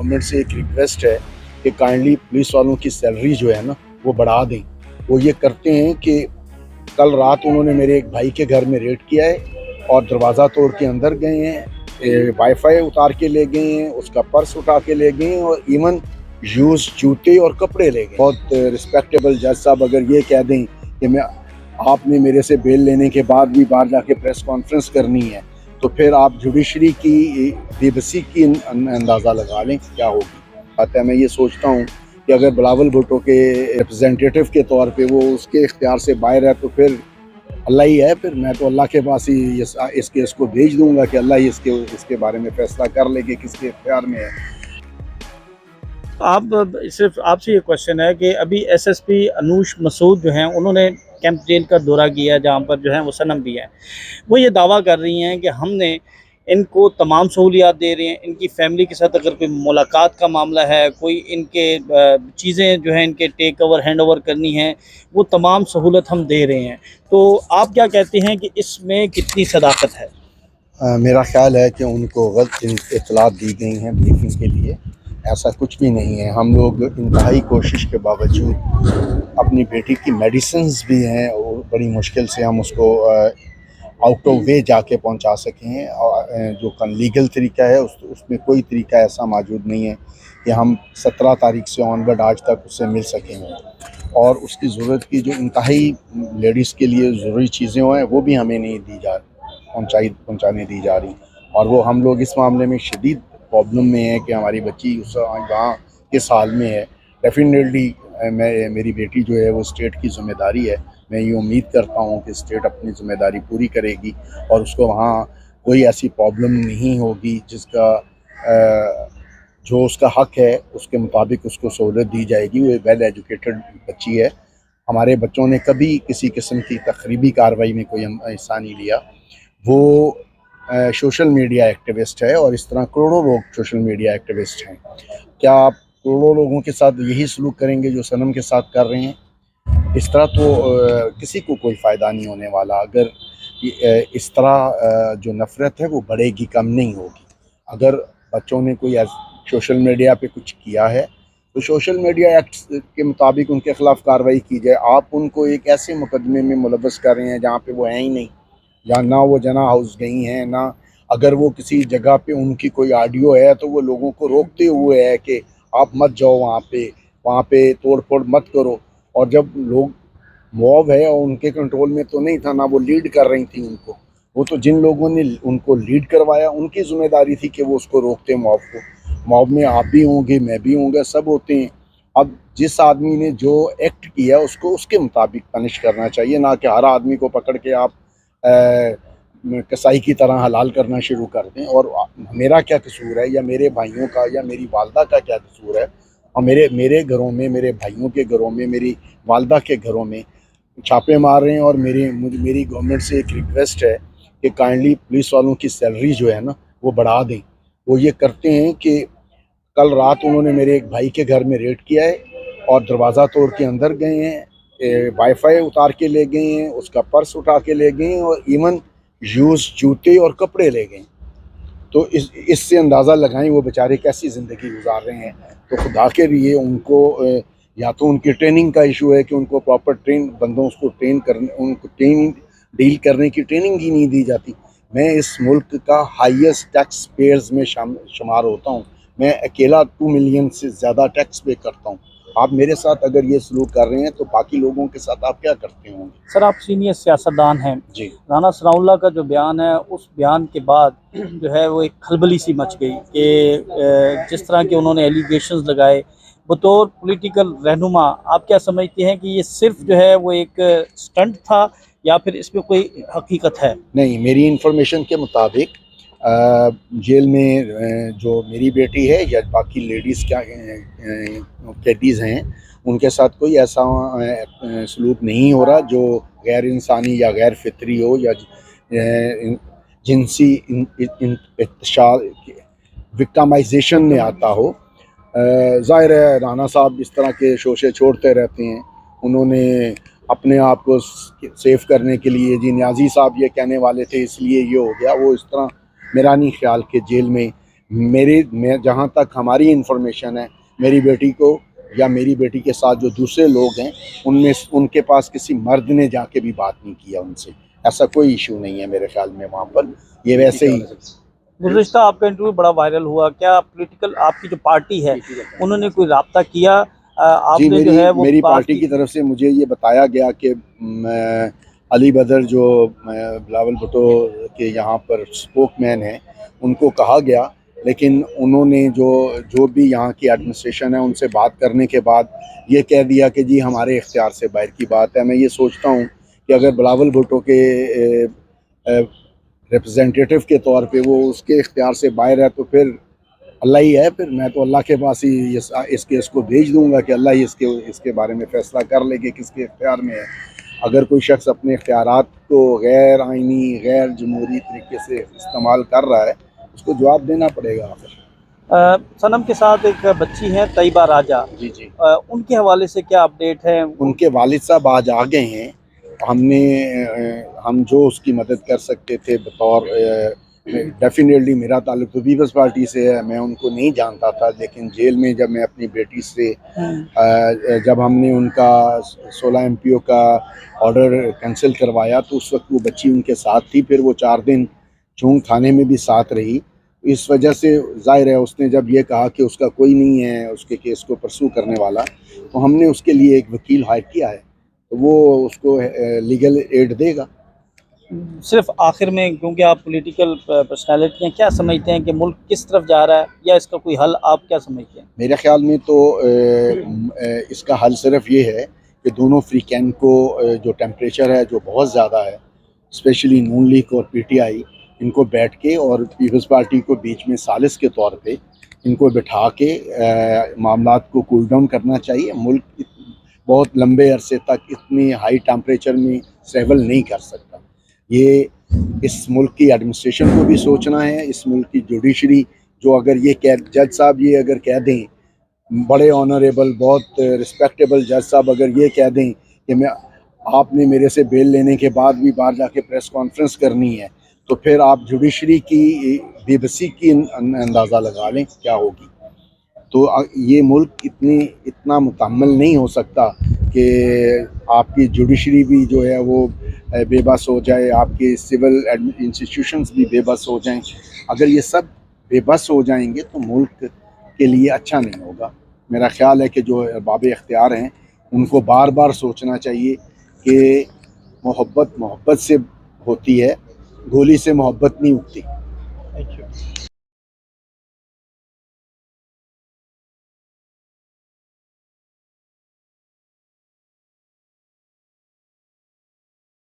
Government से एक request है कि काइंडली पुलिस वालों की सैलरी जो है ना वो बढ़ा दें। वो ये करते हैं कि कल रात उन्होंने मेरे एक भाई के घर में रेड किया है और दरवाज़ा तोड़ के अंदर गए हैं, वाईफाई उतार के ले गए हैं, उसका पर्स उठा के ले गए हैं और इवन यूज जूते और कपड़े ले गए। बहुत रिस्पेक्टेबल जज साहब अगर ये कह दें कि आपने मेरे से बेल लेने के बाद भी बाहर जाके प्रेस कॉन्फ्रेंस करनी है, तो फिर आप जुडिशरी की बेबसी की अंदाज़ा लगा लें क्या होगी। अतः मैं ये सोचता हूँ कि अगर बिलावल भुट्टो के रिप्रेजेंटेटिव के तौर पे वो उसके इख्तियार से बाहर है तो फिर अल्लाह ही है। फिर मैं तो अल्लाह के पास ही इस केस को भेज दूंगा कि अल्लाह ही इसके बारे में फैसला कर ले कि किसके इख्तियार में है। आप सिर्फ आपसे ये क्वेश्चन है कि अभी एसएसपी अनूश मसूद जो हैं उन्होंने कैंप जेल का दौरा किया जहाँ पर जो है वो सनम भी है। वो ये दावा कर रही हैं कि हमने इनको तमाम सहूलियात दे रहे हैं। इनकी फैमिली के साथ अगर कोई मुलाकात का मामला है, कोई इनके चीज़ें जो हैं इनके टेक ओवर हैंड ओवर करनी है, वो तमाम सहूलत हम दे रहे हैं। तो आप क्या कहते हैं कि इसमें कितनी सदाकत है? मेरा ख्याल है कि उनको गलत इत्तलात दी गई हैं ब्रीफिंग के लिए। ऐसा कुछ भी नहीं है। हम लोग इंतहाई कोशिश के बावजूद अपनी बेटी की मेडिसिन्स भी हैं और बड़ी मुश्किल से हम उसको आउट ऑफ वे जाके पहुंचा सके हैं। और जो लीगल तरीका है उसमें कोई तरीका ऐसा मौजूद नहीं है कि हम 17 तारीख से ऑनवर्ड आज तक उससे मिल सकेंगे। और उसकी ज़रूरत की जो इंतहाई लेडीज़ के लिए ज़रूरी चीज़ें हैं वो भी हमें नहीं पहुंचाने दी जा रही। और वो हम लोग इस मामले में शदीद प्रॉब्लम में है कि हमारी बच्ची उस वहाँ किस हाल में है। डेफिनेटली मेरी बेटी जो है वो स्टेट की ज़िम्मेदारी है। मैं ये उम्मीद करता हूँ कि स्टेट अपनी ज़िम्मेदारी पूरी करेगी और उसको वहाँ कोई ऐसी प्रॉब्लम नहीं होगी जिसका जो उसका हक़ है उसके मुताबिक उसको सहूलत दी जाएगी। वो वेल एजुकेटेड बच्ची है। हमारे बच्चों ने कभी किसी किस्म की तखरीबी कार्रवाई में कोई हिस्सा नहीं लिया। वो सोशल मीडिया एक्टिविस्ट है और इस तरह करोड़ों लोग सोशल मीडिया एक्टिविस्ट हैं। क्या आप करोड़ों लोगों के साथ यही सलूक करेंगे जो सनम के साथ कर रहे हैं? इस तरह तो किसी को कोई फ़ायदा नहीं होने वाला। अगर इस तरह जो नफ़रत है वो बढ़ेगी, कम नहीं होगी। अगर बच्चों ने कोई सोशल मीडिया पे कुछ किया है तो सोशल मीडिया एक्ट के मुताबिक उनके ख़िलाफ़ कार्रवाई की जाए। आप उनको एक ऐसे मुकदमे में मुलव्वस कर रहे हैं जहाँ पे वो हैं ही नहीं, जहाँ ना वो जना हाउस गई हैं, ना अगर वो किसी जगह पे उनकी कोई ऑडियो है तो वो लोगों को रोकते हुए है कि आप मत जाओ वहाँ पे तोड़ फोड़ मत करो। और जब लोग मॉब है और उनके कंट्रोल में तो नहीं था, ना वो लीड कर रही थी उनको। वो तो जिन लोगों ने उनको लीड करवाया उनकी ज़िम्मेदारी थी कि वो उसको रोकते मॉब को। मॉब में आप भी होंगे, मैं भी होंगे, सब होते हैं। अब जिस आदमी ने जो एक्ट किया उसको उसके मुताबिक पनिश करना चाहिए, ना कि हर आदमी को पकड़ के आप कसाई की तरह हलाल करना शुरू कर दें। और मेरा क्या कसूर है या मेरे भाइयों का या मेरी वालदा का क्या कसूर है? और मेरे घरों में, मेरे भाइयों के घरों में, मेरी वालदा के घरों में छापे मार रहे हैं। और मेरी गवर्नमेंट से एक रिक्वेस्ट है कि काइंडली पुलिस वालों की सैलरी जो है ना वो बढ़ा दें। वो ये करते हैं कि कल रात उन्होंने मेरे एक भाई के घर में रेड किया है और दरवाज़ा तोड़ के अंदर गए हैं, वाईफाई उतार के ले गए हैं, उसका पर्स उठा के ले गए हैं और इवन यूज जूते और कपड़े ले गए। तो इससे अंदाज़ा लगाएं वो बेचारे कैसी ज़िंदगी गुजार रहे हैं। तो खुदा के लिए उनको या तो उनकी ट्रेनिंग का इशू है कि उनको प्रॉपर बंदों को उनको डील करने की ट्रेनिंग ही नहीं दी जाती। मैं इस मुल्क का हाईएस्ट टैक्स पेयर्स में शुमार होता हूँ। मैं अकेला 2 मिलियन से ज़्यादा टैक्स पे करता हूँ। आप मेरे साथ अगर ये सलूक कर रहे हैं तो बाकी लोगों के साथ आप क्या करते होंगे? सर, आप सीनियर सियासतदान हैं जी। राना सनाउल्लाह का जो बयान है, उस बयान के बाद जो है वो एक खलबली सी मच गई कि जिस तरह के उन्होंने एलिगेशंस लगाए बतौर पॉलिटिकल रहनुमा, आप क्या समझते हैं कि ये सिर्फ जो है वो एक स्टंट था या फिर इसमें कोई हकीकत है? नहीं, मेरी इंफॉर्मेशन के मुताबिक जेल में जो मेरी बेटी है या बाकी लेडीज़ क्या कैदीज़ हैं उनके साथ कोई ऐसा सलूक नहीं हो रहा जो गैर इंसानी या गैर फितरी हो या जिनसी इंतशार विक्टिमाइजेशन में आता हो। ज़ाहिर है राना साहब इस तरह के शोशे छोड़ते रहते हैं। उन्होंने अपने आप को सेफ करने के लिए जी नियाज़ी साहब ये कहने वाले थे इसलिए ये हो गया, वो इस तरह मेरा नहीं ख्याल कि जेल में میں جہاں تک ہماری انفارمیشن ہے، میری بیٹی کو یا میری بیٹی کے ساتھ جو دوسرے لوگ ہیں ان کے پاس کسی مرد نے جا کے بھی بات نہیں کیا ان سے. ایسا کوئی ایشو نہیں ہے میرے خیال میں وہاں پر. یہ ویسے ہی گزشتہ آپ کا انٹرویو بڑا وائرل ہوا، کیا پولیٹیکل آپ کی جو پارٹی ہے انہوں نے کوئی رابطہ کیا؟ آپ جی، نے جو ہے وہ میری بات پارٹی کی طرف سے مجھے یہ بتایا گیا کہ علی بدر جو بلاول بھٹو کے یہاں پر اسپوک مین ہیں ان کو کہا گیا، لیکن انہوں نے جو بھی یہاں کی ایڈمنسٹریشن ہے ان سے بات کرنے کے بعد یہ کہہ دیا کہ جی ہمارے اختیار سے باہر کی بات ہے. میں یہ سوچتا ہوں کہ اگر بلاول بھٹو کے ریپرزینٹیٹیو کے طور پہ وہ اس کے اختیار سے باہر ہے تو پھر اللہ ہی ہے. پھر میں تو اللہ کے پاس ہی اس کیس کو بھیج دوں گا کہ اللہ ہی اس کے بارے میں فیصلہ کر لے کہ کس کے اختیار میں ہے. اگر کوئی شخص اپنے اختیارات کو غیر آئینی غیر جمہوری طریقے سے استعمال کر رہا ہے اس کو جواب دینا پڑے گا. صنم کے ساتھ ایک بچی ہیں طیبہ راجہ، جی جی، ان کے حوالے سے کیا اپڈیٹ ہے؟ ان کے والد صاحب آج آ گئے ہیں. ہم جو اس کی مدد کر سکتے تھے بطور ڈیفینیٹلی میرا تعلق تو پیپلز پارٹی سے ہے، میں ان کو نہیں جانتا تھا، لیکن جیل میں جب میں اپنی بیٹی سے جب ہم نے ان کا 16 MPO کا آرڈر کینسل کروایا تو اس وقت وہ بچی ان کے ساتھ تھی. پھر وہ 4 دن چونگ تھانے میں بھی ساتھ رہی. اس وجہ سے ظاہر ہے اس نے جب یہ کہا کہ اس کا کوئی نہیں ہے اس کے کیس کو پرسو کرنے والا، تو ہم نے اس کے لیے ایک وکیل ہائر کیا ہے، تو وہ اس کو لیگل ایڈ دے گا. صرف آخر میں، کیونکہ آپ پولیٹیکل پرسنالٹی ہیں، کیا سمجھتے ہیں کہ ملک کس طرف جا رہا ہے یا اس کا کوئی حل آپ کیا سمجھتے ہیں؟ میرے خیال میں تو اس کا حل صرف یہ ہے کہ دونوں فریقین کو جو ٹیمپریچر ہے جو بہت زیادہ ہے، اسپیشلی نون لیگ اور PTI، ان کو بیٹھ کے اور پیپلز پارٹی کو بیچ میں ثالث کے طور پہ ان کو بٹھا کے معاملات کو کول ڈاؤن کرنا چاہیے. ملک بہت لمبے عرصے تک اتنی ہائی ٹیمپریچر میں سیول نہیں کر سکتا. یہ اس ملک کی ایڈمنسٹریشن کو بھی سوچنا ہے، اس ملک کی جوڈیشری جو اگر یہ جج صاحب یہ اگر کہہ دیں، بڑے آنریبل بہت رسپیکٹیبل جج صاحب اگر یہ کہہ دیں کہ آپ نے میرے سے بیل لینے کے بعد بھی باہر جا کے پریس کانفرنس کرنی ہے، تو پھر آپ جوڈیشری کی بے بسی کی اندازہ لگا لیں کیا ہوگی. تو یہ ملک اتنا مکمل نہیں ہو سکتا کہ آپ کی جوڈیشری بھی جو ہے وہ بے بس ہو جائے، آپ کے سول انسٹیٹیوشنز بھی بے بس ہو جائیں. اگر یہ سب بے بس ہو جائیں گے تو ملک کے لیے اچھا نہیں ہوگا. میرا خیال ہے کہ جو ارباب اختیار ہیں ان کو بار بار سوچنا چاہیے کہ محبت سے ہوتی ہے، گولی سے محبت نہیں اٹھتی. Thank you.